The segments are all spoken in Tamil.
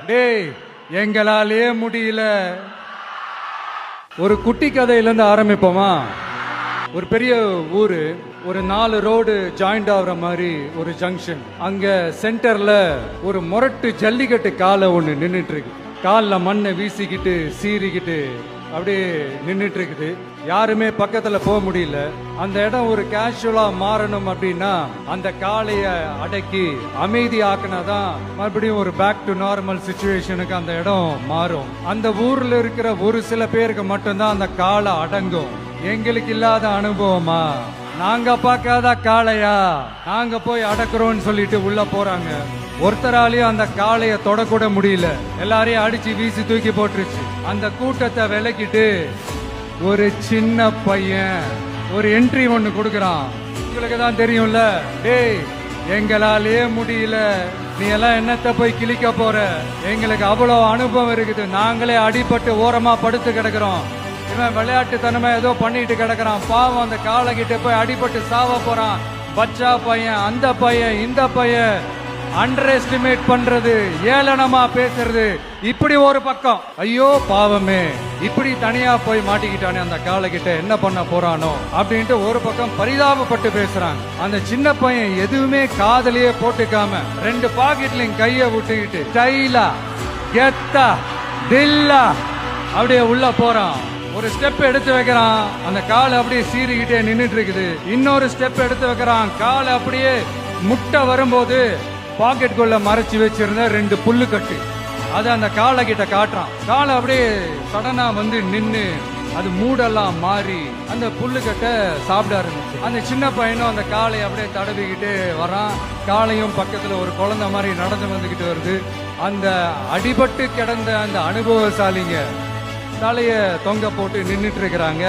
டேய் எங்களாலே முடியல. ஒரு குட்டி கதையிலேருந்து ஆரம்பிப்போமா? ஒரு பெரிய ஊரு, ஒரு 4 ரோடு ஜாயிண்ட் ஆகுற மாதிரி ஒரு ஜங்ஷன். அங்க சென்டர்ல ஒரு முரட்டு ஜல்லிக்கட்டு காலை ஒண்ணு நின்றுட்டு இருக்கு. காலில் மண்ணை வீசிக்கிட்டு சீறிக்கிட்டு அப்படியே நின்றுட்டு இருக்குது. யாருமே பக்கத்துல போக முடியல. அந்த இடம் ஒரு கேஷுவலா மாறணும் அப்படின்னா அந்த காளைய அடக்கி அமைதி ஆக்கினாதான் மறுபடியும் ஒரு பேக் டு நார்மல் சிச்சுவேஷனுக்கு அந்த இடம் மாறும். அந்த ஊர்ல இருக்கிற ஒரு சில பேருக்கு மட்டும்தான் அந்த காளை அடங்கும். எங்களுக்கு இல்லாத அனுபவமா? நாங்க பார்க்காத காளையா? நாங்க போய் அடக்குறோம்னு சொல்லிட்டு உள்ள போறாங்க. ஒருத்தராலையும் அந்த காளைய தொடக்கூட முடியல. எல்லாரையும் அடிச்சு வீசி தூக்கி போட்டுருச்சு. அந்த கூட்டத்தை விலக்கிட்டு ஒரு சின்ன பையன் ஒரு என்ட்ரி ஒண்ணு கொடுக்கறான். உங்களுக்கு தான் தெரியும்ல, டேய் எங்களாலே முடியல, நீ எல்லாம் என்னத்த போய் கிழிக்க போற? எங்களுக்கு அவ்வளவு அனுபவம் இருக்குது. நாங்களே அடிபட்டு ஓரமா படுத்து கிடக்குறோம். இவன் விளையாட்டுத்தனமா ஏதோ பண்ணிட்டு கிடக்குறான். பாவம், அந்த காலை கிட்ட போய் அடிபட்டு சாவ போறான். பச்சா பையன், அந்த பையன், இந்த பையன், அண்டர் எஸ்டிமேட் பண்றது, ஏளனமா பேசுறது, இப்படி ஒரு பக்கம். ஐயோ பாவமே, இப்படி தனியா போய் மாட்டிக்கிட்டானே அந்த காலை கிட்ட, என்ன பண்ண போறானோ அப்படின்ட்டு ஒரு பக்கம் பரிதாபப்பட்டு பேசுறாங்க. அந்த சின்ன பையன் எதுவுமே காதலியே போட்டுக்காம 2 பாக்கெட்லையும் கைய விட்டுக்கிட்டு ஸ்டைலா கெத்தா தில்லா அப்படியே உள்ள போறான். ஒரு ஸ்டெப் எடுத்து வைக்கிறான், அந்த காலை அப்படியே சீறிக்கிட்டே நின்றுட்டு இருக்குது. இன்னொரு ஸ்டெப் எடுத்து வைக்கிறான், காலை அப்படியே முட்டை வரும்போது பாக்கெட்டுக்குள்ள மறைச்சு வச்சிருந்த 2 புல்லு கட்டு அது அந்த காலை கிட்ட காட்டுறான். காலை அப்படியே சடனா வந்து நின்னு அது மூடெல்லாம் மாறி அந்த புல்லுக்கட்டை சாப்பிட ஆரம்பிச்சு. அந்த சின்ன பையனும் அந்த காளையை அப்படியே தடவிக்கிட்டு வரான். காளையும் பக்கத்துல ஒரு குழந்தை மாதிரி நடந்து வந்துகிட்டு வருது. அந்த அடிபட்டு கிடந்த அந்த அனுபவசாலிங்க தலைய தொங்க போட்டு நின்றுட்டு இருக்கிறாங்க.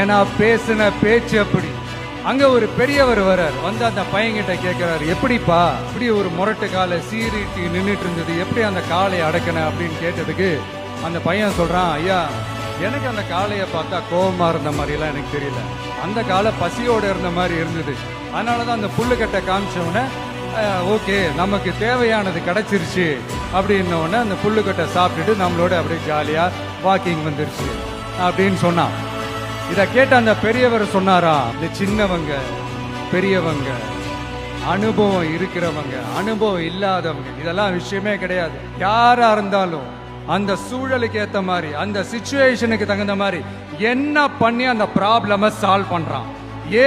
ஏன்னா பேசின பேச்சு அப்படி. அங்க ஒரு பெரியவர் வர்றார். வந்து அந்த பையன்கிட்ட கேட்கிறாரு, எப்படிப்பா இப்படி ஒரு முரட்டு காலை சீறிட்டு நின்றுட்டு இருந்தது, எப்படி அந்த காளையை அடக்கின அப்படின்னு கேட்டதுக்கு அந்த பையன் சொல்றான், ஐயா எனக்கு அந்த காளையை பார்த்தா கோபமா இருந்த மாதிரி எல்லாம் எனக்கு தெரியல, அந்த காலை பசியோட இருந்த மாதிரி இருந்தது. அதனாலதான் அந்த புல்லுக்கட்டை காமிச்சவன ஓகே நமக்கு தேவையானது கிடைச்சிருச்சு அப்படின்னோடனே அந்த புல்லுக்கட்டை சாப்பிட்டுட்டு நம்மளோட அப்படியே ஜாலியா வாக்கிங் வந்துருச்சு அப்படின்னு சொன்னான். இத கேட்ட அந்த பெரியவர் சொன்னாரா, இந்த சின்னவங்க பெரியவங்க, அனுபவம் இருக்கிறவங்க அனுபவம் இல்லாதவங்க இதெல்லாம் விஷயமே கிடையாது. யாரா இருந்தாலும் அந்த சூழலுக்கு ஏத்த மாதிரி, அந்த சிச்சுவேஷனுக்கு தகுந்த மாதிரி என்ன பண்ணி அந்த ப்ராப்ளம சால்வ் பண்றான்,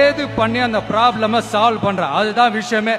ஏது பண்ணி அந்த ப்ராப்ளம சால்வ் பண்றான், அதுதான் விஷயமே.